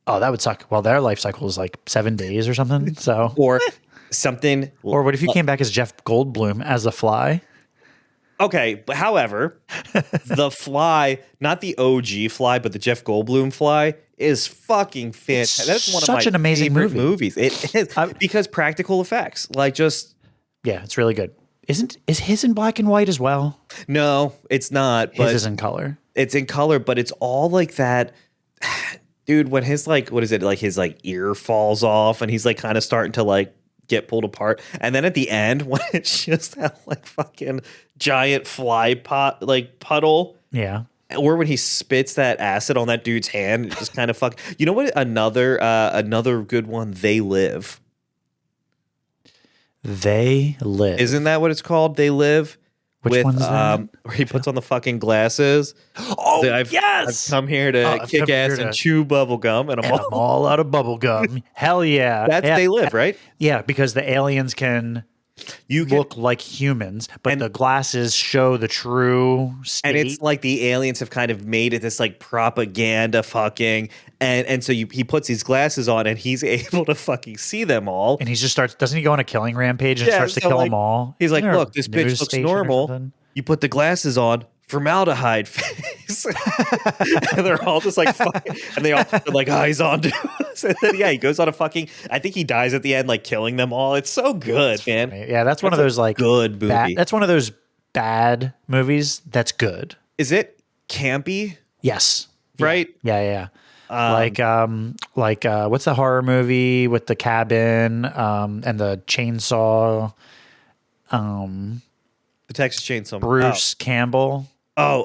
Oh, that would suck. Well, their life cycle is like 7 days or something. So, or something? or what if you came back as Jeff Goldblum as a fly? Okay, but however, the fly, not the OG fly, but the Jeff Goldblum fly, is fucking fantastic. That's one of my such an amazing favorite movie. movies. It is because practical effects, like just Yeah, it's really good. Is his in black and white as well? no, it's not. His But is in color. it's in color, but it's all like that. Dude, when his like, what is it? Like his like ear falls off, and he's like kind of starting to like get pulled apart, and then at the end when it's just that like fucking giant fly pot like puddle. Yeah. Or when he spits that acid on that dude's hand, it just kind of fuck. You know what? Another good one. They Live. They Live. Isn't that what it's called? They Live. Which one's that? Where he puts on the fucking glasses. Oh, I've yes. come here to I've kick come here ass to- and chew bubble gum, and I'm And all. I'm all out of bubble gum. Hell yeah. That's yeah. They Live, right? Yeah, because the aliens can You can, look like humans, but And- the glasses show the true state. and it's like the aliens have kind of made it this like propaganda fucking, and so he puts these glasses on, and he's able to fucking see them all. And he just starts, doesn't he go on a killing rampage and Yeah, starts to so, kill like, them all? He's like, Isn't there look, a this news bitch looks station or normal. something? You put the glasses on, formaldehyde face. And they're all just like, fucking, and they're like, oh, he's on to us. And then, yeah, he goes on a fucking, I think he dies at the end, like killing them all. It's so good, man. Yeah, that's one of those like good movie. that's one of those bad movies that's good. Is it campy? Yes. Right? Yeah. What's the horror movie with the cabin and the chainsaw? The Texas Chainsaw. Bruce Campbell. Evil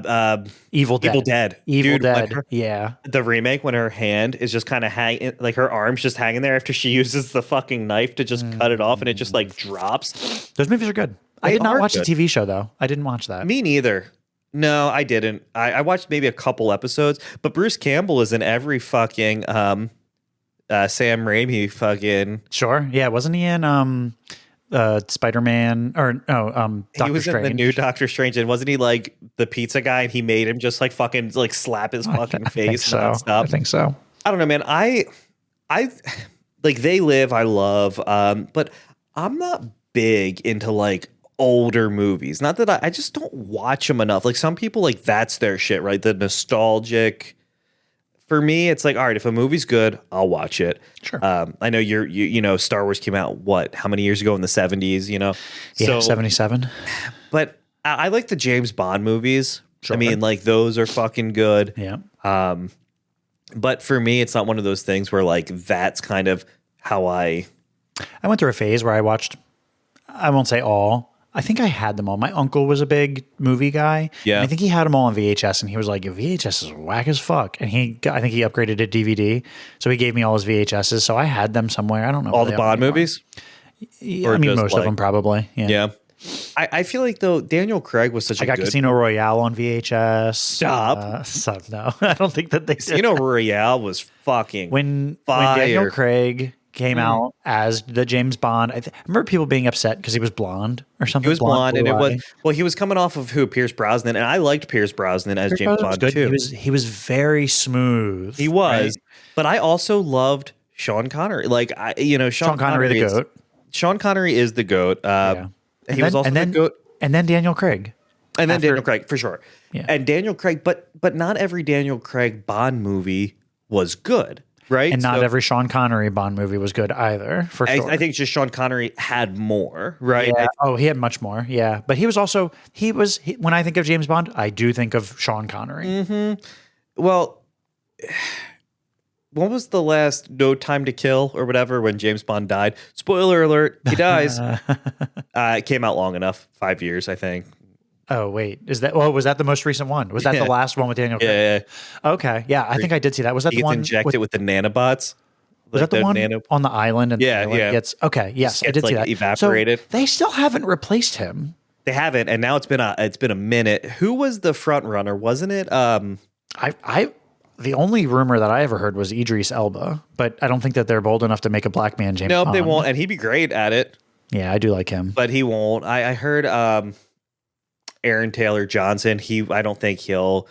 Dead. Evil Dead. Evil Dude, Dead. when Yeah. the remake, when her hand is just kind of hanging, like her arm's just hanging there after she uses the fucking knife to just cut it off, and it just like drops. Those movies are good. I They did not are watch good. the TV show though. I didn't watch that. Me neither. No, I didn't. I watched maybe a couple episodes, but Bruce Campbell is in every fucking Sam Raimi fucking. Sure. Yeah. Wasn't he in Spider-Man or no, Doctor He was Strange? in the new Doctor Strange, and wasn't he like the pizza guy? And he made him just like fucking like slap his fucking I think face so. nonstop. I think so. I don't know, man. I like They Live. I love, but I'm not big into like older movies. Not that I just don't watch them enough. Like some people, like that's their shit, right? The nostalgic. For me, it's like, all right, if a movie's good, I'll watch it. Sure. I know you know, Star Wars came out how many years ago in the 70s, you know? Yeah, 77. But I like the James Bond movies. Sure. I mean, like those are fucking good. Yeah. But for me, it's not one of those things where like that's kind of how I I went through a phase where I watched, I won't say all. I think I had them all. My uncle was a big movie guy. Yeah. And I think he had them all on VHS, and he was like, VHS is whack as fuck. And I think he upgraded to DVD. So he gave me all his VHSs. So I had them somewhere. I don't know. all where the they are Bond anymore. movies. Yeah, or I mean, just, most like- of them probably. Yeah. Yeah. I feel like though Daniel Craig was such I a got good Casino Royale on VHS. Stop. No, I don't think that they did. Casino Royale was fucking When fire. Daniel Craig came out as the James Bond, I remember people being upset because he was blonde or something. He was blonde, and it blue-eyed. was he was coming off of Pierce Brosnan, and I liked Pierce Brosnan as James Pierce Brosnan was Bond good. too. He was very smooth. He was, right? but I also loved Sean Connery. Like Sean Connery the goat. Sean Connery is the goat. Yeah. He was also the goat. And then Daniel Craig. And then After- Daniel Craig, for sure. Yeah. And Daniel Craig, but not every Daniel Craig Bond movie was good, right? And not So every Sean Connery Bond movie was good either, for sure. I think just Sean Connery had more, right? Yeah. Oh, he had much more. Yeah. But he was also, when I think of James Bond, I do think of Sean Connery. Well, what was the last No Time to Kill or whatever when James Bond died? Spoiler alert, he dies. It came out long enough, 5 years, I think. Oh, wait. Was that the most recent one? Was that Yeah. the last one with Daniel Craig? Yeah, Okay. Yeah. I think I did see that. Was that he the gets one? injected with the nanobots. Was that the one on the island? And Yeah, the island yeah. Gets, okay. Yes. I Gets, did see like, that. evaporated. So they still haven't replaced him. They haven't, and now it's been a minute. Who was the front runner? Wasn't it? I the only rumor that I ever heard was Idris Elba, but I don't think that they're bold enough to make a black man James Nope, Bond. they won't, and he'd be great at it. Yeah, I do like him, but he won't. I heard Aaron Taylor Johnson. I don't think he'll.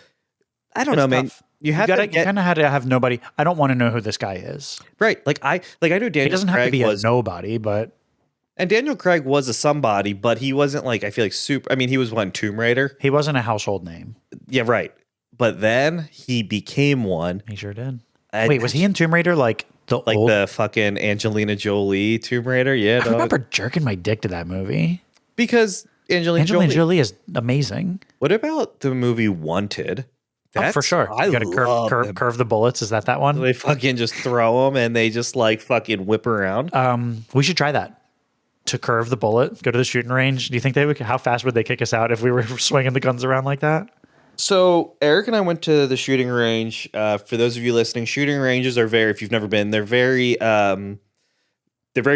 I don't know, man. Tough. You kind of had to have nobody. I don't want to know who this guy is. Right. I know Daniel. He doesn't have to be a nobody, but. And Daniel Craig was a somebody, but he wasn't like, I feel like super. I mean, he was one Tomb Raider. He wasn't a household name. Yeah, right. But then he became one. He sure did. Wait, was he in Tomb Raider like the fucking Angelina Jolie Tomb Raider? Yeah. I remember jerking my dick to that movie. Because Angelina Jolie is amazing. What about the movie Wanted? For sure. You got to curve the bullets. Is that one? They fucking just throw them and they just like fucking whip around. We should try that. To curve the bullet, go to the shooting range. Do you think how fast would they kick us out if we were swinging the guns around like that? So Eric and I went to the shooting range. For those of you listening, shooting ranges are if you've never been, they're very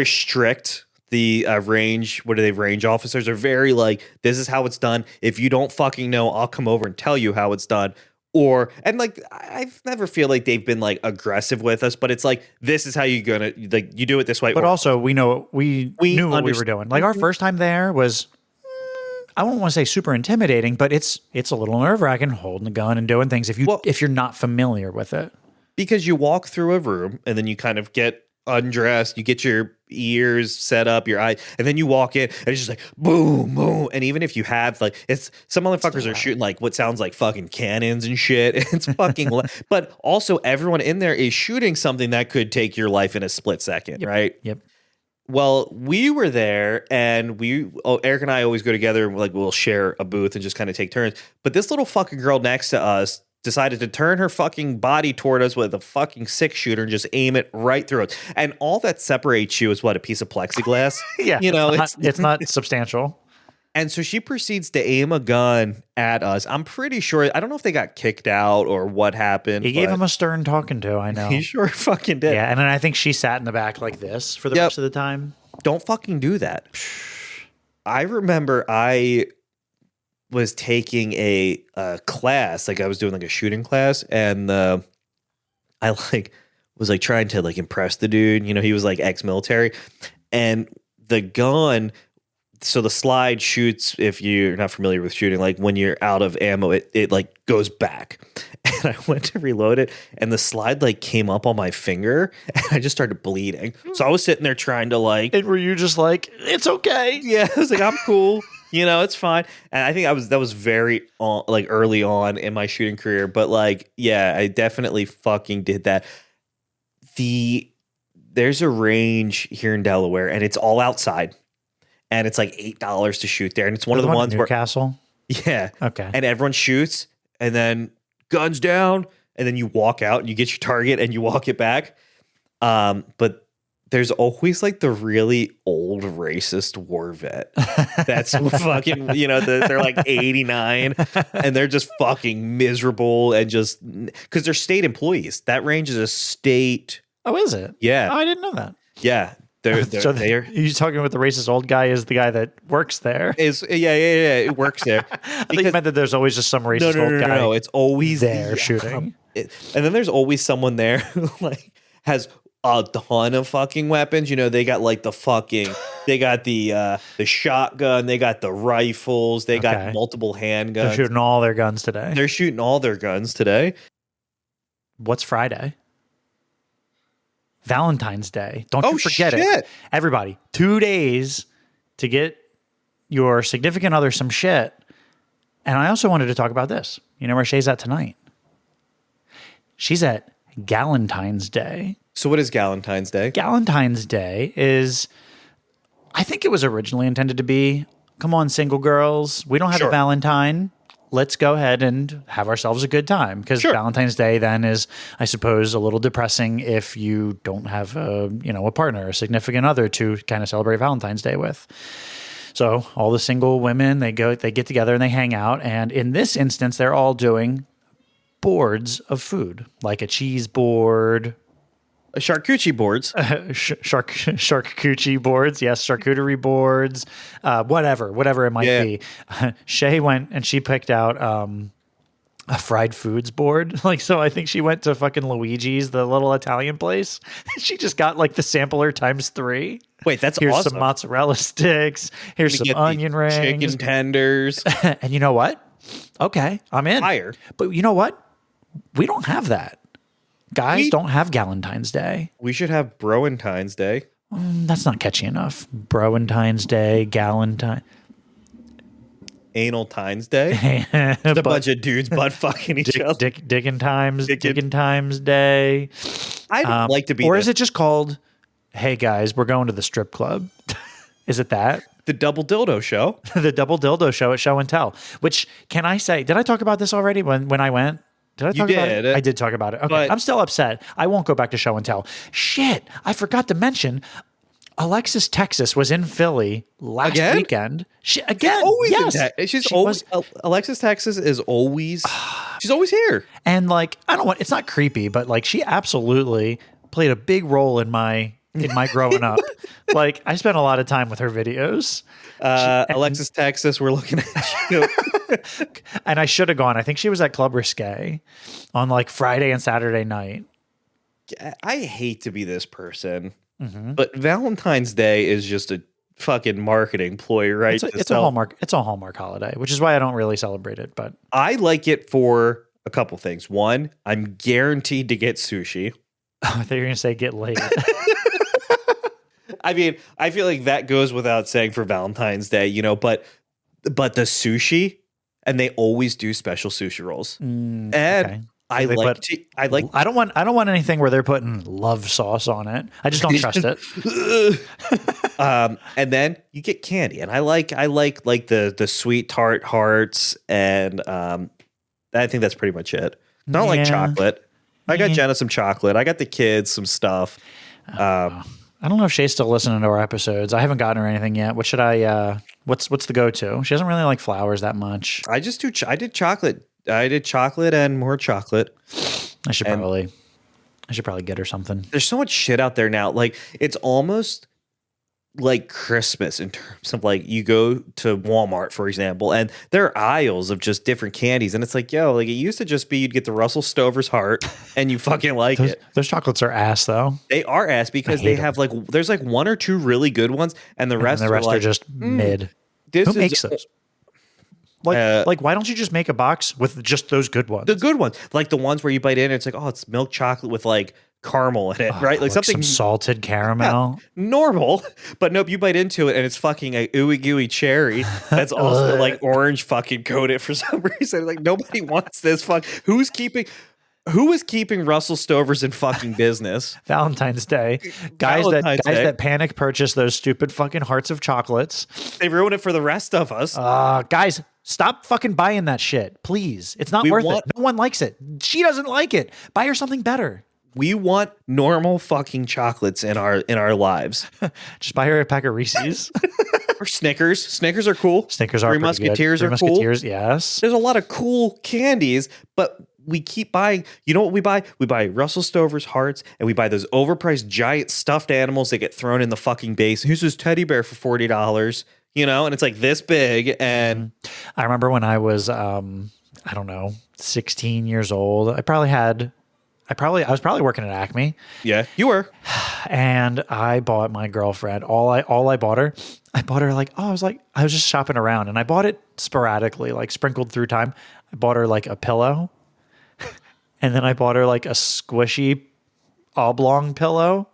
strict. The range officers are very like, this is how it's done. If you don't fucking know, I'll come over and tell you how it's done. I've never feel like they've been like aggressive with us, but it's like, this is how you're gonna like, you do it this way. But also we knew what we were doing. Like our first time there was, I don't want to say super intimidating, but it's a little nerve-wracking holding a gun and doing things if you're not familiar with it. Because you walk through a room and then you kind of get undressed, you get your ears set up, your eyes, and then you walk in and it's just like boom, boom. And even if you have like, it's some motherfuckers are shooting like what sounds like fucking cannons and shit. It's fucking, but also everyone in there is shooting something that could take your life in a split second, right? Yep. Well, we were there and Eric and I always go together, like we'll share a booth and just kind of take turns. But this little fucking girl next to us decided to turn her fucking body toward us with a fucking 6-shooter and just aim it right through it. And all that separates you is what, a piece of plexiglass? Yeah. It's not substantial. And so she proceeds to aim a gun at us. I'm pretty sure, I don't know if they got kicked out or what happened. He gave him a stern talking to, I know. He sure fucking did. Yeah, and then I think she sat in the back like this for the rest of the time. Don't fucking do that. I remember I was taking a class, like I was doing like a shooting class, and I like was like trying to like impress the dude. You know, he was like ex-military, and the gun. So the slide shoots, if you're not familiar with shooting, like when you're out of ammo, it like goes back. And I went to reload it, and the slide like came up on my finger, and I just started bleeding. So I was sitting there trying to like. And were you just like, it's okay? Yeah, I was like, I'm cool. You know, it's fine. And I think that was very like early on in my shooting career. But like, yeah, I definitely fucking did that. There's a range here in Delaware, and it's all outside. And it's like $8 to shoot there. And it's one of the ones where Newcastle. Yeah. Okay. And everyone shoots and then guns down. And then you walk out and you get your target and you walk it back. But there's always like the really old racist war vet. That's fucking, you know, they're like 89 and they're just fucking miserable and just because they're state employees. That range is a state. Oh, is it? Yeah. Oh, I didn't know that. Yeah. You're talking with the racist old guy is the guy that works there. Yeah. It works there. I think you meant that there's always just some racist old guy. No, it's always there shooting. And then there's always someone there who like has a ton of fucking weapons. You know, they got like they got the shotgun, they got the rifles, they got multiple handguns. They're shooting all their guns today. What's Friday? Valentine's Day. Don't you forget it. Everybody, 2 days to get your significant other some shit. And I also wanted to talk about this. You know where Shay's at tonight? She's at Galentine's Day. So what is Galentine's Day? Galentine's Day is, I think it was originally intended to be, come on, single girls. We don't have a Valentine. Let's go ahead and have ourselves a good time. Because Valentine's Day then is, I suppose, a little depressing if you don't have a partner, a significant other to kind of celebrate Valentine's Day with. So all the single women, they get together and they hang out. And in this instance, they're all doing boards of food, like a cheese board, Charcuterie boards. Charcuterie boards. Yes, charcuterie boards. Whatever it might be. Shay went and she picked out a fried foods board. Like, so I think she went to fucking Luigi's, the little Italian place. She just got like the sampler times 3. Wait, that's Here's awesome. some mozzarella sticks. Here's some onion rings. Chicken tenders. And you know what? Okay, I'm in. Fire. But you know what? We don't have that. Guys don't have Galentine's Day. We should have Broentine's Day. That's not catchy enough. Broentine's Day, Galentine. Anal Times Day. A bunch of dudes butt fucking each other. Diggin' Times Day. I'd like to be. Or is it just called, hey guys, we're going to the strip club? Is it that? The Double Dildo Show. The Double Dildo Show at Show and Tell. Which, can I say, did I talk about this already when I went? Did I talk about it? I did talk about it. Okay. But, I'm still upset. I won't go back to Show and Tell. Shit. I forgot to mention Alexis Texas was in Philly last weekend. Again. She's always Alexis Texas is always she's always here. And like, I don't want, it's not creepy, but like she absolutely played a big role in my growing up. Like, I spent a lot of time with her videos. Alexis Texas, we're looking at you. And I should have gone. I think she was at Club Risque on like Friday and Saturday night. I hate to be this person, but Valentine's Day is just a fucking marketing ploy, right? It's a Hallmark. It's a Hallmark holiday, which is why I don't really celebrate it. But I like it for a couple things. One, I'm guaranteed to get sushi. I thought you were going to say get laid. I mean, I feel like that goes without saying for Valentine's Day, you know, but the sushi, and they always do special sushi rolls. And okay. I don't want anything where they're putting love sauce on it. I just don't trust it. And then you get candy, and I like the sweet tart hearts, and I think that's pretty much it. I don't like chocolate. I got Jenna some chocolate. I got the kids some stuff. I don't know if Shay's still listening to our episodes. I haven't gotten her anything yet. What should I? What's the go-to? She doesn't really like flowers that much. I did chocolate. I did chocolate and more chocolate. I should probably get her something. There's so much shit out there now. Like, it's almost like Christmas in terms of, like, you go to Walmart, for example, and there are aisles of just different candies, and it's like, yo, like, it used to just be you'd get the Russell Stover's heart and you fucking like it. Those chocolates are ass, though. They are ass because they have like, there's like 1 or 2 really good ones, and the rest are just mid. Who makes those? Like, why don't you just make a box with just those good ones? The good ones, like the ones where you bite in, and it's like, oh, it's milk chocolate with like caramel in it, right? Like something some salted caramel. Normal, but nope, you bite into it and it's fucking a ooey gooey cherry that's also like orange fucking coated for some reason. Like, nobody wants this. Who is keeping Russell Stovers in fucking business? Valentine's Day. Guys that panic purchase those stupid fucking hearts of chocolates. They ruin it for the rest of us. Guys, stop fucking buying that shit. Please. It's not worth it. No one likes it. She doesn't like it. Buy her something better. We want normal fucking chocolates in our lives. Just buy her a pack of Reese's. Or Snickers. Snickers are cool. Snickers are Three Musketeers are cool. Musketeers, yes. There's a lot of cool candies, but we keep buying. You know what we buy? We buy Russell Stover's hearts, and we buy those overpriced giant stuffed animals that get thrown in the fucking base. Here's this teddy bear for $40, you know, and it's like this big. And I remember when I was, I don't know, 16 years old. I was probably working at Acme. Yeah, you were. And I bought my girlfriend I bought her like, I was just shopping around, and I bought it sporadically, like sprinkled through time. I bought her like a pillow, and then I bought her like a squishy oblong pillow.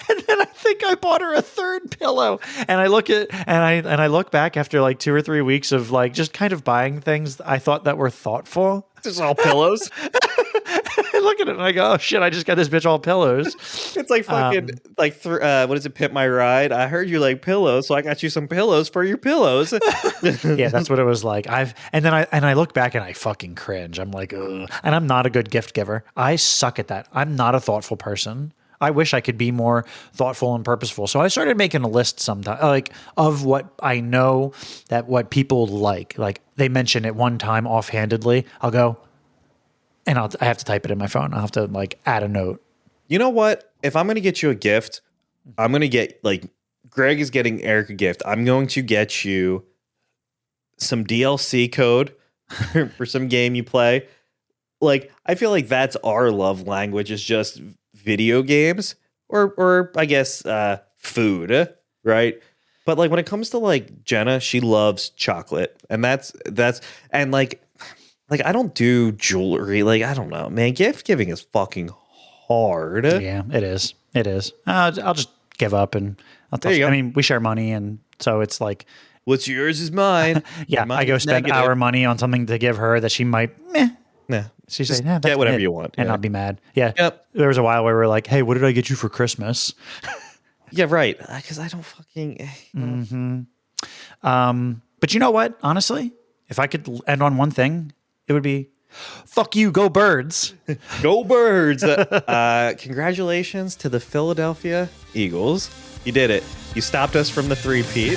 And then I think I bought her a third pillow. And I look back after like 2 or 3 weeks of like just kind of buying things I thought that were thoughtful. Just all pillows. I look at it and I go, oh shit, I just got this bitch all pillows. It's like fucking what is it, Pimp My Ride? I heard you like pillows, so I got you some pillows for your pillows. Yeah, that's what it was like. And then I look back and I fucking cringe. I'm like, ugh. And I'm not a good gift giver. I suck at that. I'm not a thoughtful person. I wish I could be more thoughtful and purposeful. So I started making a list sometime, like, of what I know that what people like. Like, they mention it one time offhandedly. I'll go, and I have to type it in my phone. I'll have to like add a note. You know what? If I'm going to get you a gift, I'm going to get like Greg is getting Eric a gift. I'm going to get you some DLC code for some game you play. Like, I feel like that's our love language is just video games or I guess food, right? But like when it comes to like Jenna, she loves chocolate, and that's and like I don't do jewelry. Like I don't know, man. Gift giving is fucking hard. Yeah, it is. It is. I'll just give up and I'll tell There you you. I go. mean, we share money, and so it's like, What's yours is mine. yeah, I go spend our money on something to give her that she might, Nah, She's just like, nah, get whatever it. you want, and yeah. I'll be mad. Yeah. Yep. There was a while where we were like, hey, what did I get you for Christmas? Yeah, right. Because I don't fucking. But you know what? Honestly, if I could end on one thing, it would be, fuck you, go Birds. Go Birds! Congratulations to the Philadelphia Eagles. You did it. You stopped us from the three-peat.